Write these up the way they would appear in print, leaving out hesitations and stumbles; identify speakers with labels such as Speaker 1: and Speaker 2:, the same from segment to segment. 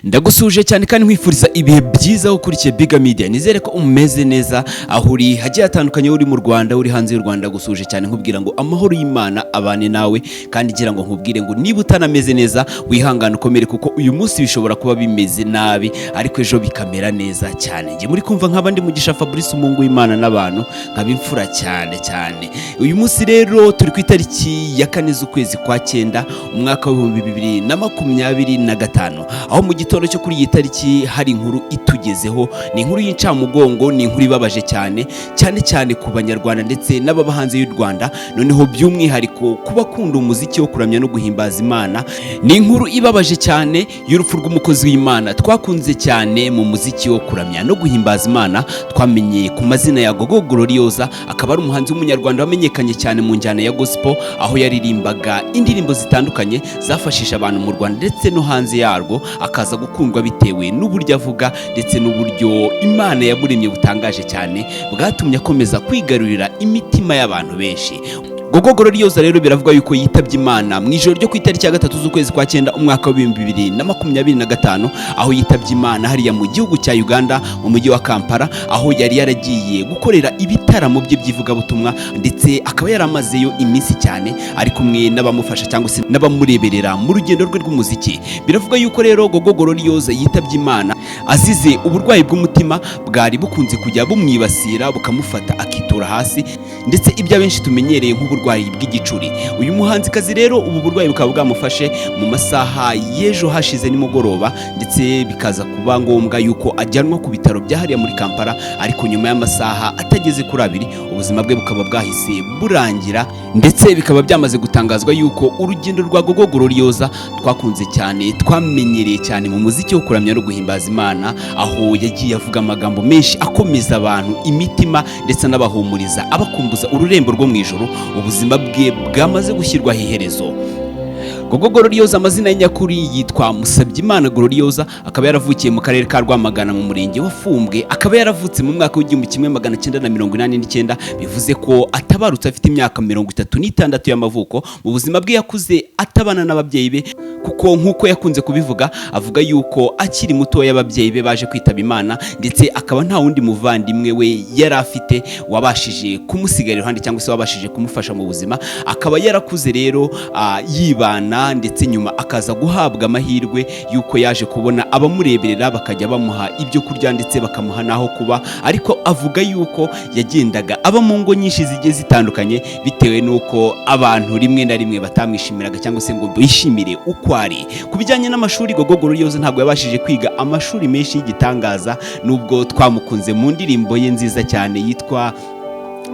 Speaker 1: Ndagusuje cyane kandi nkwifuriza ibihe byiza ukurikiye Biga Media. Nizere ko umeze neza aho uri hagiye hatandukanye, uri mu Rwanda, uri hanze y'u Rwanda. Gusuje cyane nkubwira ngo amahoro y'Imana abane nawe, kandi ngira ngo nkubwire ngo niba utanameze neza wihangane ukomere, kuko uyu munsi bishobora kuba bimeze nabi ariko ejo bikamera neza cyane. Ngiye muri kumva nk'abandi Mugisha Fabrice umungu w'Imana n'abantu nkabimfura cyane. Uyu munsi rero turi ku itariki ya 4 z'ukwezi kwa 9 umwaka wa 2025, aho mu gitondo cyo kuri iyi tariki hari inkuru itugezeho. Ni inkuru y'incamugongo, ni inkuru ibabaje cyane ku banyarwanda ndetse n'ababa hanze y'u Rwanda, noneho by'umwihariko kuba kunda umuziki wo kuramya no guhimbaza Imana. Ni inkuru ibabaje cyane y'urupfu rw'umukozi w'Imana twakunze cyane mu muziki wo kuramya no guhimbaza Imana, twamenye ku mazina ya Gogo Gloriosa. Akaba ari umuhanzi w'umunyarwanda wamenyekanye cyane mu njyana ya gospel, aho yaririmbaga indirimbo zitandukanye zafashisha abantu mu Rwanda ndetse no hanze yarwo, akaza gukundwa bitewe n'uburyo avuga ndetse n'uburyo Imana yamuremye butangaje cyane, bwatumye akomeza kwigarurira imitima y'abantu benshi. Gogo Gloriosa rero biravuga yuko yitabye Imana mu ijoro ryo ku itariki ya 3 z'ukwezi kwa 9 umwaka wa 2025, aho yitabye Imana hariya mu gihugu cya Uganda mu mujyi wa Kampala, aho yari yaragiye gukorera ibitaramo bye by'ivugabutumwa, ndetse akaba yaramazeyo iminsi cyane ari kumwe n'abamufasha cyangwa se n'abamureberera mu rugendo rwe rw'umuziki. Biravuga yuko rero Gogo Gloriosa yitabye Imana azize uburwayi bw'umutima bwari bukunze kujya bumwibasira bukamufata akitura hasi, ndetse ibyo abenshi tumenyereye nk'uburwayi bw'igicuri. Uyu muhanzikazi rero ubu burwayi bukaba bwamufashe mu masaha y'ejo hashize nimugoroba, ndetse bikaza kuba ngombwa yuko ajyanwa ku bitaro bya hariya muri Kampala, ariko nyuma y'amasaha atageze kuri 2 ubuzima bwe bukaba bwahise burangira, ndetse bikaba byamaze gutangazwa yuko urugendo rwa Gogo Gloriosa twakunze cyane, twamenyereye cyane mu muziki wo kuramya no guhimbaza Imana, aho yagiye avuga amagambo menshi akomeza abantu imitima ndetse n'abahumuriza abakumbuza ururembo rwo mu ijoro, ubuzima bwe bwamaze gushyirwaho iherezo. Gogo Gloriosa amazina y'inyakuri yitwa Musabyimana Gloriosa, akaba yaravukiye mu karere ka Rwamagana mu murenge wa Fumbwe, akaba yaravutse mu mwaka w'1989, bivuze ko atabarutse afite imyaka 36 y'amavuko. Mu buzima bwe yakuze atabana n'ababyeyi be, kuko nk'uko yakunze kubivuga, avuga yuko akiri muto y'ababyeyi be baje kwitaba Imana, ndetse akaba nta wundi muvandimwe we yari afite wabashije kumusigarira iruhande cyangwa se wabashije kumufasha mu buzima. Akaba yarakuze rero yibana, ndetse nyuma akaza guhabwa amahirwe yuko yaje kubona abamureberera bakajya bamuha ibyo kurya ndetse bakamuha naho kuba, ariko avuga yuko yagendaga aba mu ngo nyinshi zigiye zitandukanye bitewe n'uko abantu rimwe na rimwe batamwishimiraga cyangwa se ngo bishimire uko ari. Ku bijyanye n'amashuri, Gogo Gloriosa ntabwo yabashije kwiga amashuri menshi y'igitangaza, nubwo twamukunze mu ndirimbo ye nziza cyane yitwa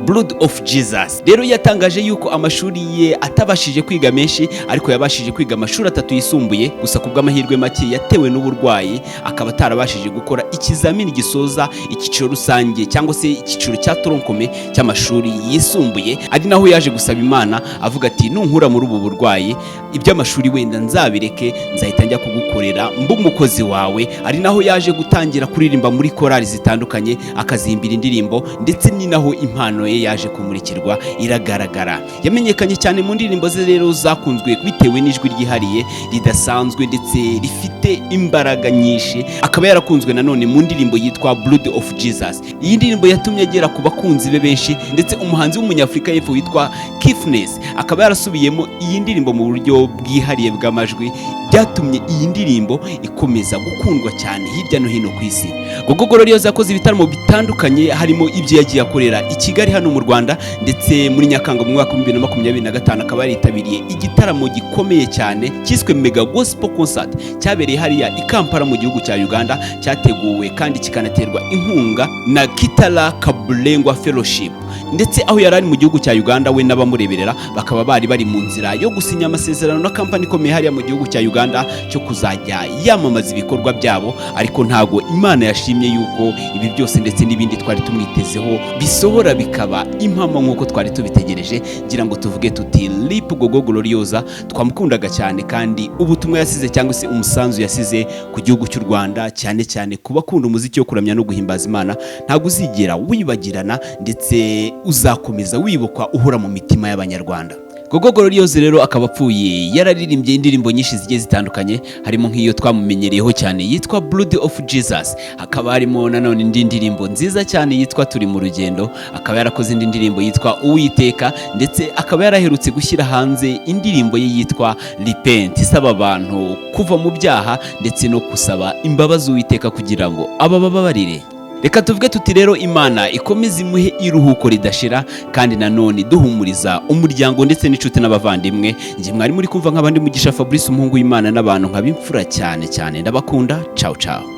Speaker 1: Blood of Jesus. Rero yatangaje yuko amashuri ye atabashije kwiga menshi, ariko yabashije kwiga amashuri 3 yisumbuye, gusa kubw'amahirwe make yatewe n'uburwayi akaba atarabashije gukora ikizamini gisoza icyiciro rusange cyangwa se icyiciro cya toronkome cy'amashuri yisumbuye. Ari naho yaje gusaba Imana avuga ati, nunkura muri ubu burwayi iby'amashuri wenda nzabireke, nzahita njya kugukorera umukozi wawe. Ari naho yaje gutangira kuririmba muri korali zitandukanye, akazihimbira indirimbo, ndetse ni naho impano ye yaje kumurikirwa iragaragara. Yamenyekanye cyane mu ndirimbo ze rero zakunzwe bitewe n'ijwi ryihariye ridasanzwe ndetse rifite imbaraga nyinshi. Akaba yarakunzwe nanone mu ndirimbo yitwa Blood of Jesus. Iyi ndirimbo yatumye agera ku bakunzi be benshi, ndetse umuhanzi w'umunyafrika y'Epfo witwa Kifness akaba yarasubiyemo iyi ndirimbo mu buryo bwihariye bw'amajwi, byatumye iyi ndirimbo ikomeza gukundwa cyane hirya no hino ku isi. Gogo Gloriosa yakoze ibitaramo bitandukanye, harimo ibyo yagiye akorera i Kigali hano mu Rwanda, ndetse muri Nyakanga mu mwaka wa 2025 akaba yaritabiriye igitaramo gikomeye cyane cyiswe Mega Gospel Concert, cyabereye hariya i Kampala mu gihugu cya Uganda, cyateguwe kandi kikanaterwa inkunga na Kitala Kabulengwa Fellowship. Ndetse aho yari ari mu gihugu cya Uganda, we n'abamureberera bakaba bari mu nzira yo gusinya amasezerano na kampani ikomeye hariya mu gihugu cya Uganda cyo kuzajya yamamaza ibikorwa byabo, ariko ntago Imana yashimye yuko ibi byose ndetse n'ibindi twari tumwitezeho bisohora bikaba impamo nk'uko twari tubitegereje. Ngira ngo tuvuge tuti RIP Gogo Gloriosa, twamukundaga cyane, kandi ubutumwa yasize cyangwa se umusanzu yasize ku gihugu cy'u Rwanda, cyane cyane ku bakunda umuziki wo kuramya no guhimbaza Imana, ntago uzigera wibagirana, ndetse uzakomeza wibukwa uhora mu mitima y'Abanyarwanda. Gogo Gloriose rero akaba apfuye yararirimbye indirimbo nyinshi zigiye zitandukanye, harimo nk'iyo twamumenyereyeho cyane yitwa Blood of Jesus, hakaba harimo nanone indi ndirimbo nziza cyane yitwa Turi mu rugendo, akaba yarakoze indi ndirimbo yitwa Uwiteka, ndetse akaba yaraherutse gushyira hanze indirimbo ye yitwa Repent, isaba abantu kuva mu byaha ndetse no gusaba imbabazi Uwiteka kugira ngo abababarire. Reka tuvuge tuti rero Imana ikomeze imuhe iruhuko ridashira, kandi nanone duhumuriza umuryango ndetse n'inshuti n'abavandimwe. Nje mwari muri kumva nk'abandi Mugisha Fabrice umuhungu w'Imana n'abantu nk'abimfura cyane cyane, ndabakunda. Ciao ciao.